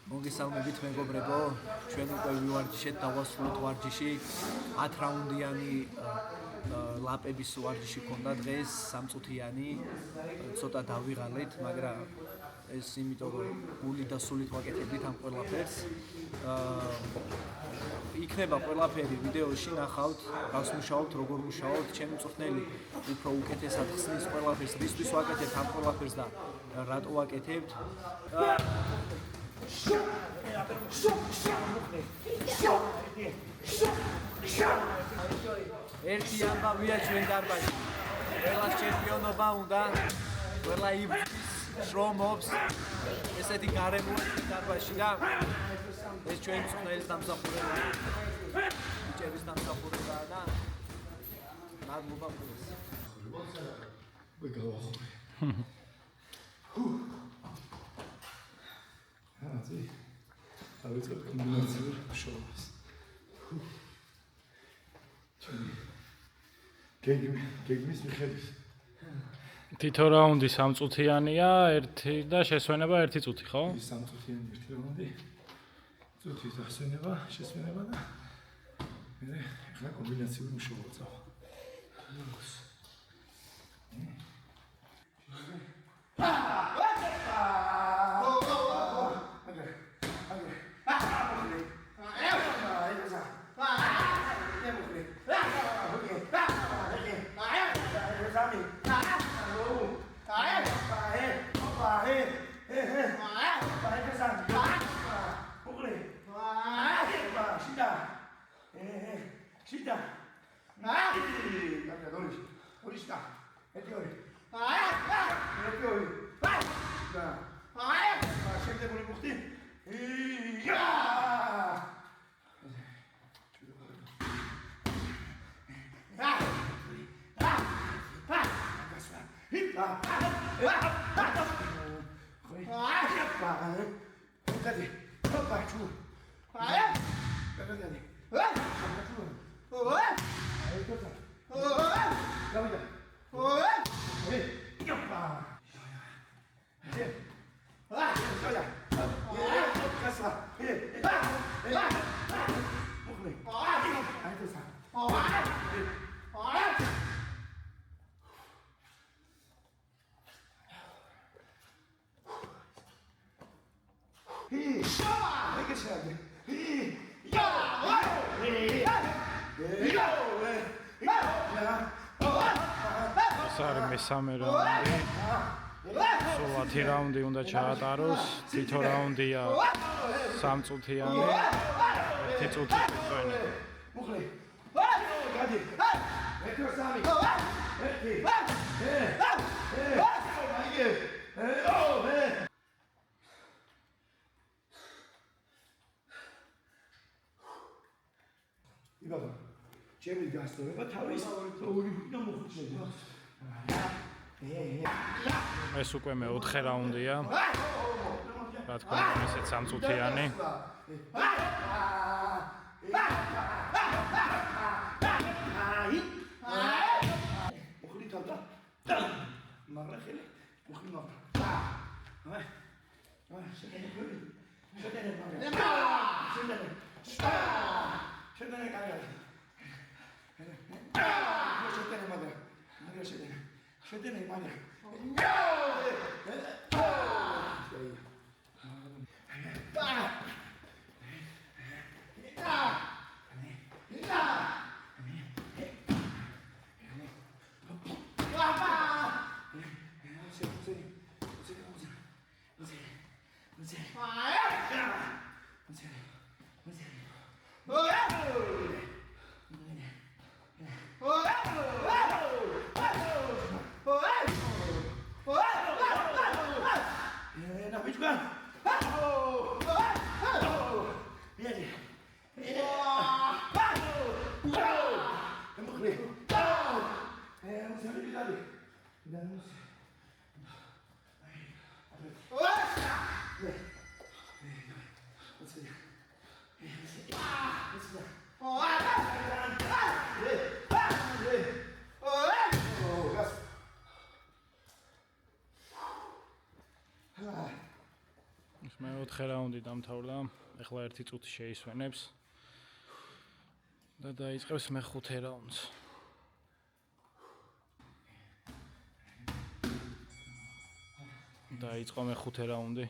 მოგესალმებით მეგობრებო, ჩვენ უკვე ვივარჯიშეთ დავასრულეთ ვარჯიში 10 რაუნდიანი ლაპების ვარჯიში ქონდა დღეს 3 წუთიანი ცოტა დავიღალეთ, მაგრამ ეს იმიტომ რომ გული და სულით ვაკეთებდით ამ ყველაფერს. იქნება ყველაფერი ვიდეოში ნახავთ, რას მუშაობთ, როგორ მუშაობთ, ჩემი მწვრთნელი უფრო უკეთესად ხსნის ყველაფერს, რისთვის ვაკეთებთ ამ ყველაფერს და რატო ვაკეთებთ. ერთი ამბავია ჩვენ დარბაზში. ყველას ჩემპიონობა უნდა, ყველა იბრძვის, შრომობს, ესეთი გარემოა დარბაზში და ეს ჩვენი მწვრთნელის დამსახურებაა. ბიჭების დამსახურებაა და მადლობა ყველას. დავიწყებ კომბინაციურ მუშაობას. გეგმის მიხედვით. თითო რაუნდი 3 წუთიანია, ერთი და შესვენება 1 წუთი, ხო? 3 წუთიანი ერთი რაუნდი. წუთის დასვენება, შესვენება და მე ახლა კომბინაციურ მუშაობას წავა. მესამე რაუნდი. სულ 10 რაუნდი უნდა ჩაატაროს. თითო რაუნდია 3 წუთიანი. 1 წუთი შეწვენება. მუხლი. გადი. 1-3. 1. იბაბა. ჩემი გასწორება თავის ორი და მოხუცები. ეს უკვე მე-4 რაუნდია. რა თქმა უნდა, ესეც 3 წუთიანი. მოხლი თავდა. მაგრამ ხელი, მოხლი მაგ. შედენე კარგად. შედენე მაგარ. მაგარ შედენე. შედენე მაგარ. 4 რაუნდი დამთავრდა. ეხლა 1 წუთი შეისვენებს და დაიწყებს მე-5 რაუნდს. დაიწყო მე-5 რაუნდი.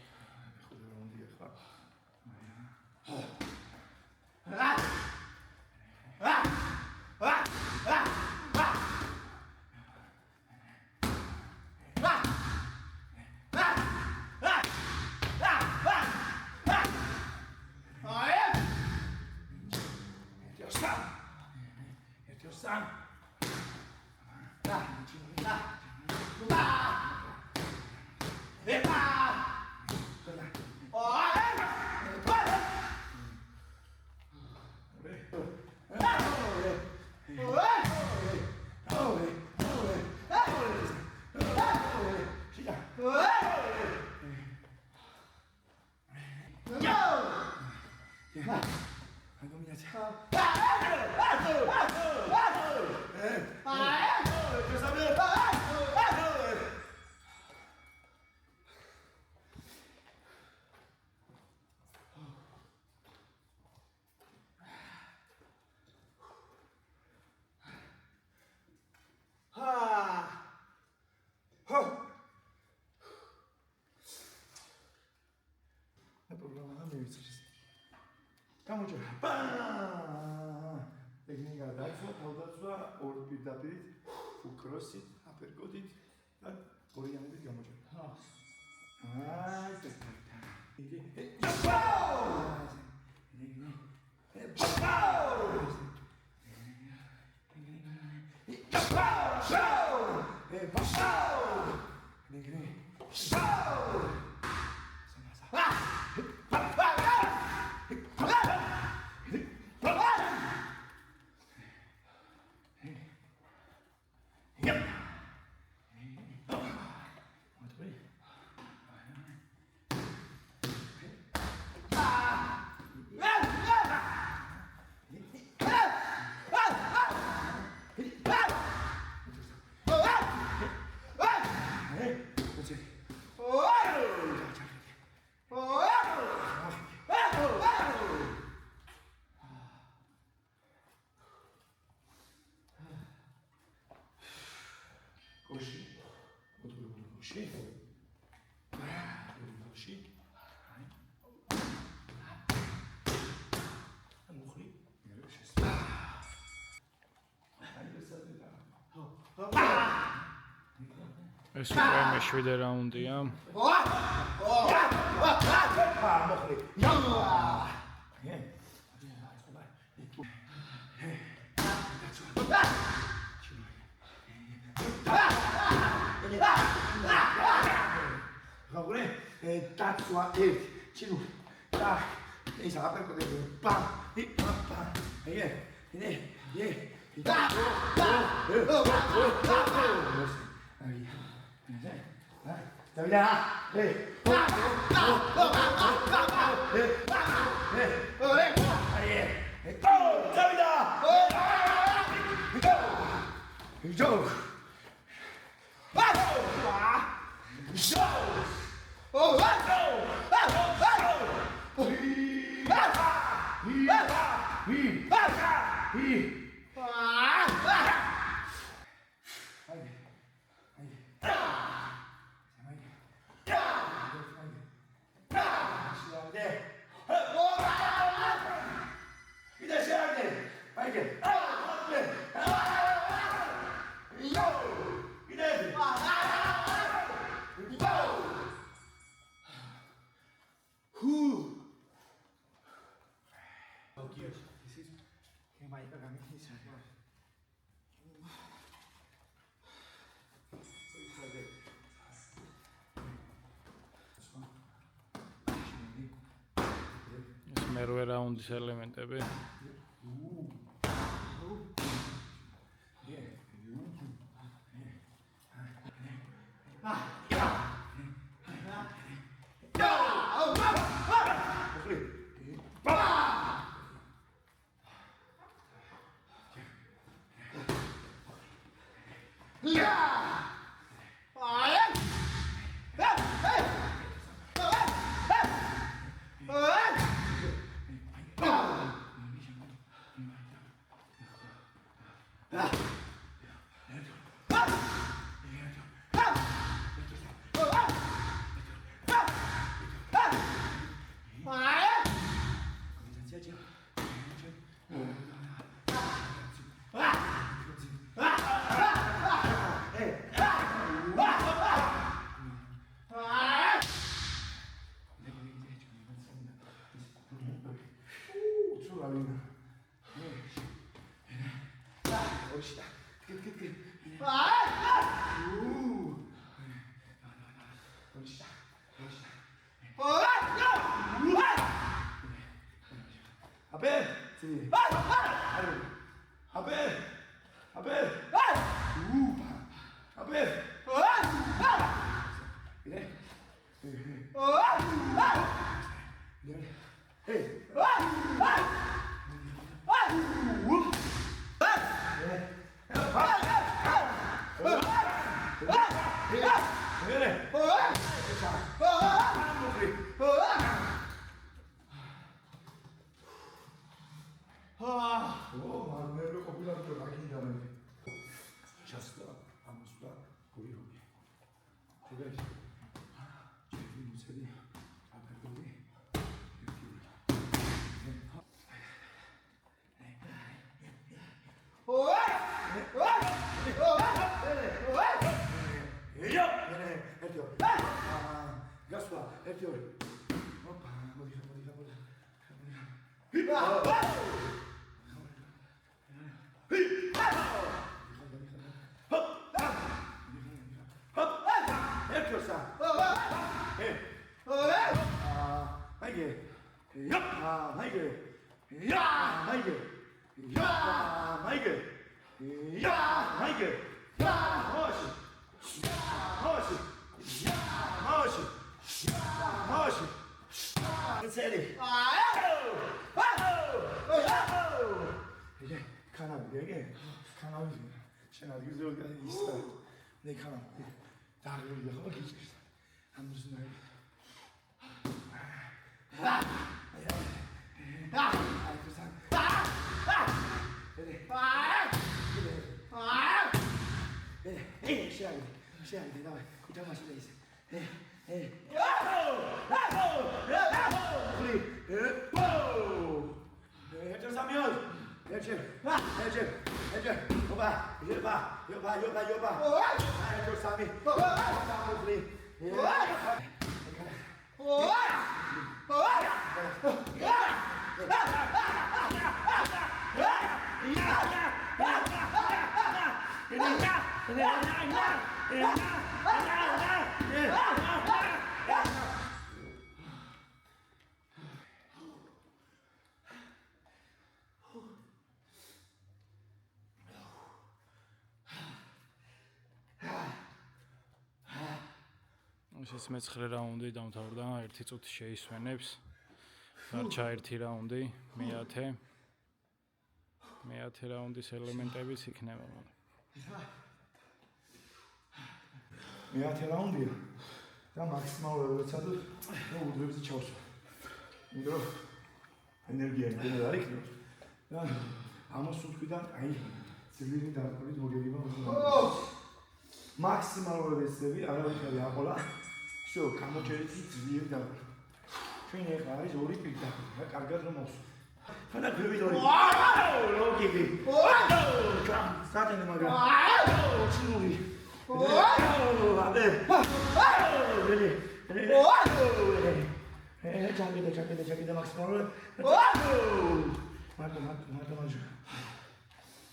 ტექნიკა დაიწყო, თავდაცვა, ორი პირდაპირით, უკროსით, აპერკოტით და ორიანებით გამოჭერა. აი, ტექნიკა. ეს უკვე მე-7 რაუნდია. დაცვა 1 ჩინუ და ეს აპერკოტი პამ მე-8 რაუნდის ელემენტები. ეს მე-9 რაუნდი დამთავრდა, 1 წუთი შეისვენებს. დარჩა 1 რაუნდი, მე-10. მე-10 რაუნდის ელემენტებიც იქნება. მე-10 რაუნდია და მაქსიმალურად ვეცადოთ უდრებზე ჩავსვა. იმიტომ რომ ენერგია იმდენად არ იქნება და ამას უთხიდან აი ძლიერი დარტყმით მოგედება მაქსიმალურად ეცდები, არავითარი აყოლა. Всё, გამოჩერეთ ძლიერი დარტყმა. ჩვენ ახლა არის 2 პიკი და კარგად რომ მოვსვი. ხანა გვივიდ 2. ვაუ, ლოგიკი. ვაუ, სათენე მაგრამ. ვაუ, ჩინური. ვაუ, აბე. ვაუ, რელი. ვაუ. ჩაკიდე მაქსიმალურად. ვაუ. მარტო.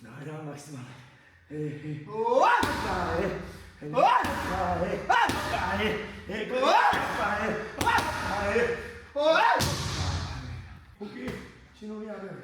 ნაირა მაქსიმალურად. Okay, 신호리 하면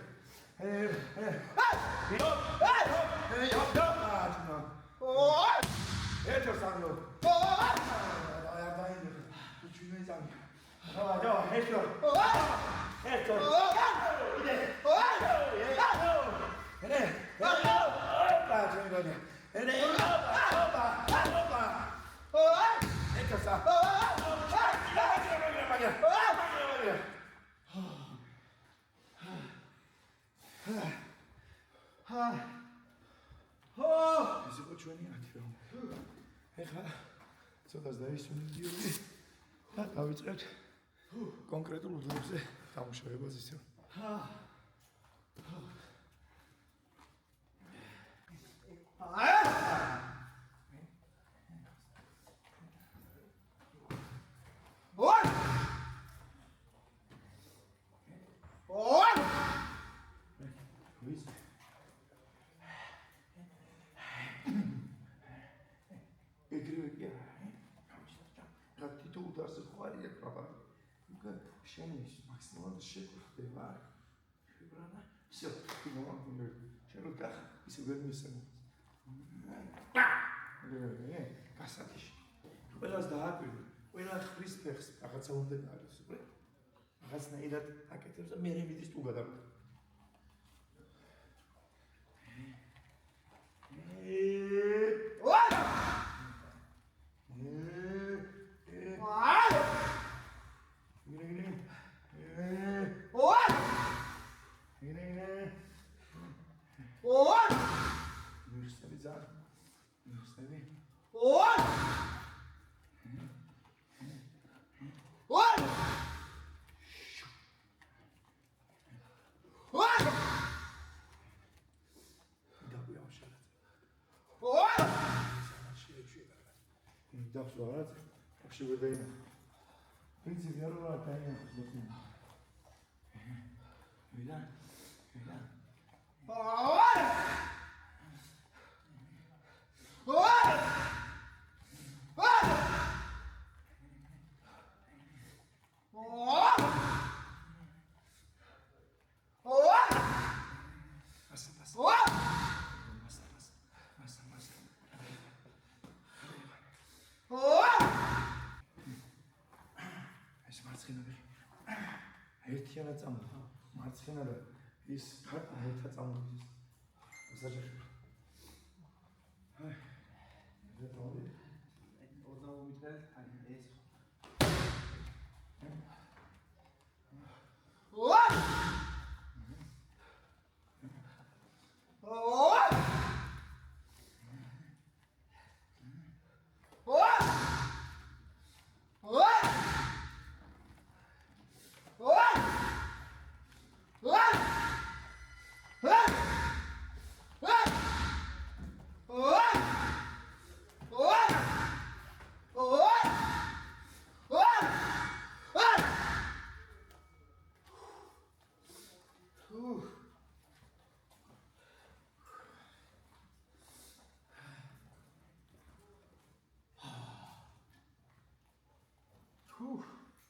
ისე ჩვენი აქტიო. ეხლა ცოტას დაისვენებდი და დავიწყებთ კონკრეტულ უდრებზე დამუშავებას ისე. შენ ის მაქსიმალურად შეგხვდება. Всё, ты молодец. Შენ რო გახ, ისე ვერ მისცემ. გასათიშ. ყველას დააკვირდი. ყველა ხრის ფეხს რაღაცა უნდა გააროს, უკვე. რაღაცნაირად აკეთებს და მე მიდის თუ გადავიდა. That's right. Actually, we're there. Prince, if you're all right, I'm looking. Mira. ერთიანად წამოდი. მარცხენა და ის ერთად წამოდი. ასაჯერ. აი.